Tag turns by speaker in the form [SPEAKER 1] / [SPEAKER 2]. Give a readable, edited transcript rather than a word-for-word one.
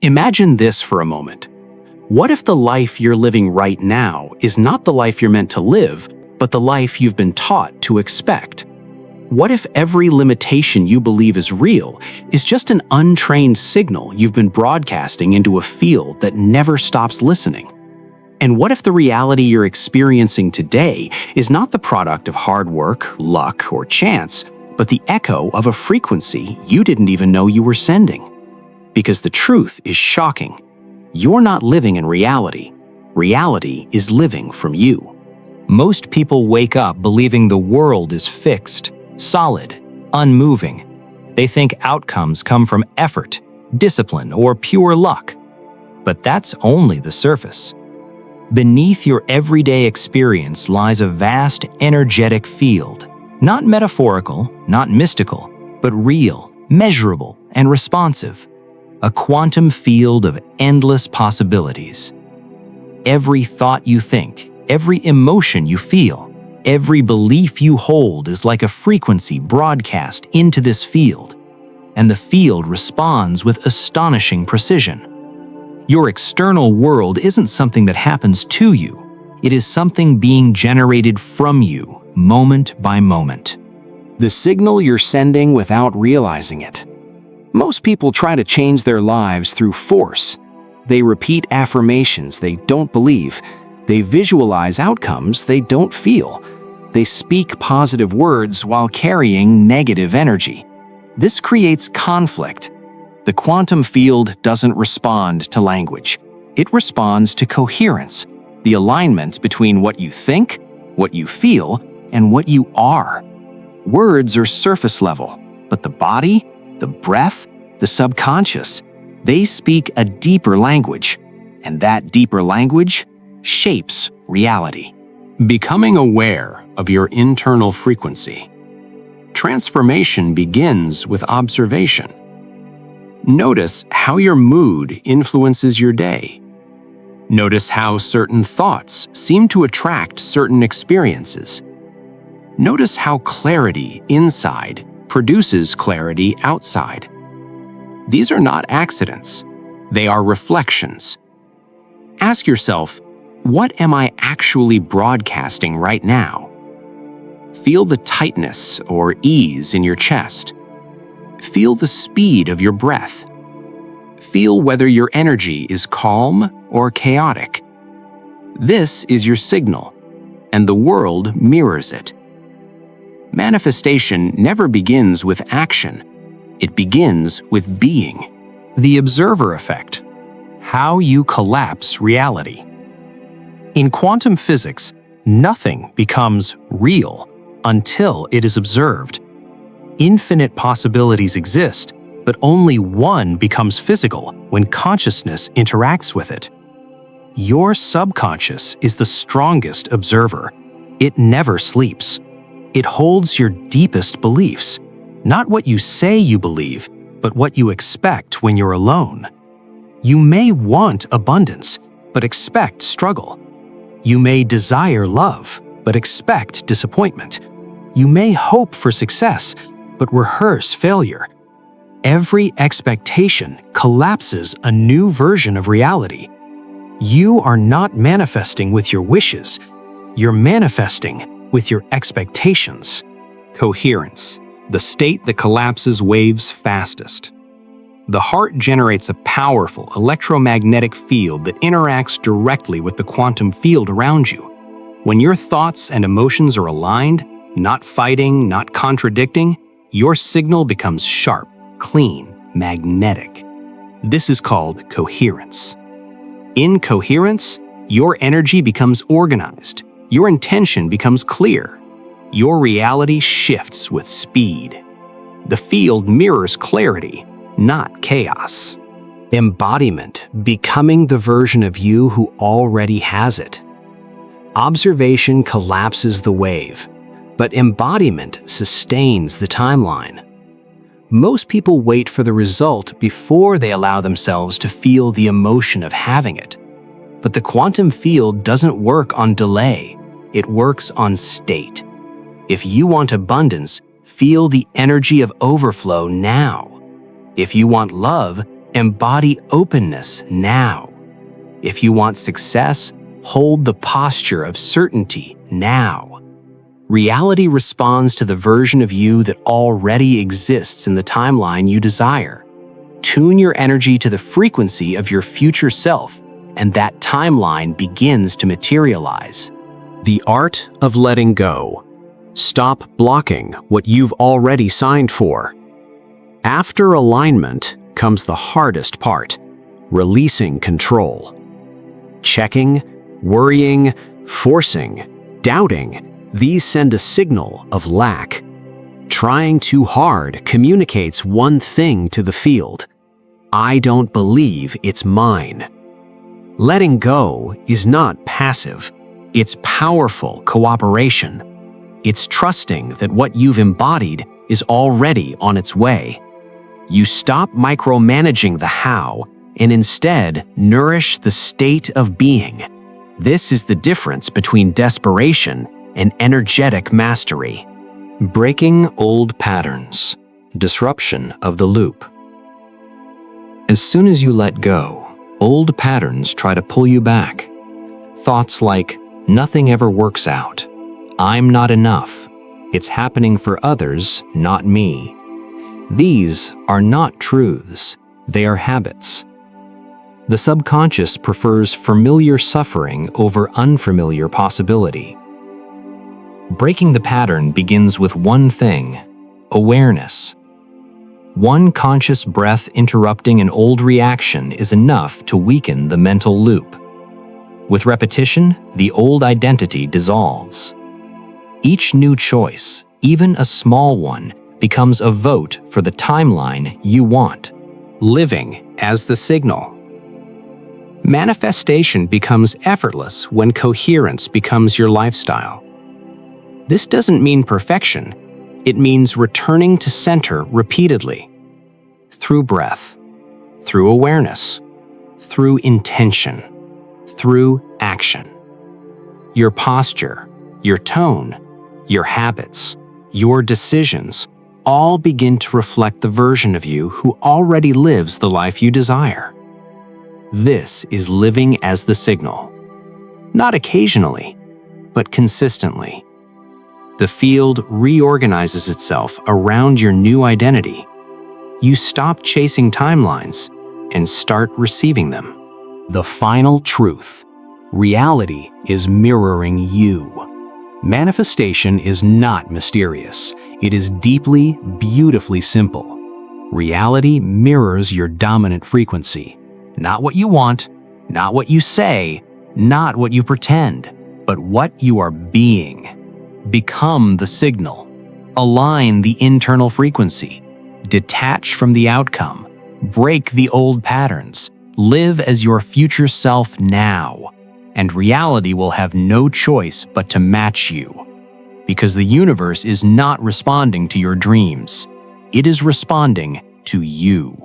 [SPEAKER 1] Imagine this for a moment. What if the life you're living right now is not the life you're meant to live, but the life you've been taught to expect? What if every limitation you believe is real is just an untrained signal you've been broadcasting into a field that never stops listening? And what if the reality you're experiencing today is not the product of hard work, luck, or chance, but the echo of a frequency you didn't even know you were sending? Because the truth is shocking. You're not living in reality. Reality is living from you.
[SPEAKER 2] Most people wake up believing the world is fixed, solid, unmoving. They think outcomes come from effort, discipline, or pure luck. But that's only the surface. Beneath your everyday experience lies a vast, energetic field. Not metaphorical, not mystical, but real, measurable, and responsive. A quantum field of endless possibilities. Every thought you think, every emotion you feel, every belief you hold is like a frequency broadcast into this field, and the field responds with astonishing precision. Your external world isn't something that happens to you. It is something being generated from you, moment by moment.
[SPEAKER 1] The signal you're sending without realizing it. Most people try to change their lives through force. They repeat affirmations they don't believe. They visualize outcomes they don't feel. They speak positive words while carrying negative energy. This creates conflict. The quantum field doesn't respond to language. It responds to coherence, the alignment between what you think, what you feel, and what you are. Words are surface level, but the body, the breath, the subconscious, they speak a deeper language, and that deeper language shapes reality. Becoming aware of your internal frequency. Transformation begins with observation. Notice how your mood influences your day. Notice how certain thoughts seem to attract certain experiences. Notice how clarity inside produces clarity outside. These are not accidents. They are reflections. Ask yourself, what am I actually broadcasting right now? Feel the tightness or ease in your chest. Feel the speed of your breath. Feel whether your energy is calm or chaotic. This is your signal, and the world mirrors it. Manifestation never begins with action. It begins with being.
[SPEAKER 2] The observer effect. How you collapse reality. In quantum physics, nothing becomes real until it is observed. Infinite possibilities exist, but only one becomes physical when consciousness interacts with it. Your subconscious is the strongest observer. It never sleeps. It holds your deepest beliefs, not what you say you believe, but what you expect when you're alone. You may want abundance, but expect struggle. You may desire love, but expect disappointment. You may hope for success, but rehearse failure. Every expectation collapses a new version of reality. You are not manifesting with your wishes. You're manifesting with your expectations.
[SPEAKER 1] Coherence, the state that collapses waves fastest. The heart generates a powerful electromagnetic field that interacts directly with the quantum field around you. When your thoughts and emotions are aligned, not fighting, not contradicting, your signal becomes sharp, clean, magnetic. This is called coherence. In coherence, your energy becomes organized, your intention becomes clear, your reality shifts with speed. The field mirrors clarity, not chaos. Embodiment, becoming the version of you who already has it. Observation collapses the wave, but embodiment sustains the timeline. Most people wait for the result before they allow themselves to feel the emotion of having it. But the quantum field doesn't work on delay, it works on state. If you want abundance, feel the energy of overflow now. If you want love, Embody openness now. If you want success, hold the posture of certainty now. Reality responds to the version of you that already exists in the timeline you desire. Tune your energy to the frequency of your future self, and that timeline begins to materialize. The art of letting go. Stop blocking what you've already signed for. After alignment comes the hardest part, releasing control. Checking, worrying, forcing, doubting, these send a signal of lack. Trying too hard communicates one thing to the field: I don't believe it's mine. Letting go is not passive, it's powerful cooperation. It's trusting that what you've embodied is already on its way. You stop micromanaging the how and instead nourish the state of being. This is the difference between desperation and energetic mastery. Breaking old patterns. Disruption of the loop. As soon as you let go, old patterns try to pull you back. Thoughts like, nothing ever works out. I'm not enough. It's happening for others, not me. These are not truths. They are habits. The subconscious prefers familiar suffering over unfamiliar possibility. Breaking the pattern begins with one thing: awareness. One conscious breath interrupting an old reaction is enough to weaken the mental loop. With repetition, the old identity dissolves. Each new choice, even a small one, becomes a vote for the timeline you want. Living as the signal. Manifestation becomes effortless when coherence becomes your lifestyle. This doesn't mean perfection. It means returning to center repeatedly. Through breath, through awareness, through intention, through action. Your posture, your tone, your habits, your decisions all begin to reflect the version of you who already lives the life you desire. This is living as the signal. Not occasionally, but consistently. The field reorganizes itself around your new identity. You stop chasing timelines and start receiving them. The final truth. Reality is mirroring you. Manifestation is not mysterious. It is deeply, beautifully simple. Reality mirrors your dominant frequency. Not what you want, not what you say, not what you pretend, but what you are being. Become the signal. Align the internal frequency. Detach from the outcome. Break the old patterns. Live as your future self now. And reality will have no choice but to match you. Because the universe is not responding to your dreams. It is responding to you.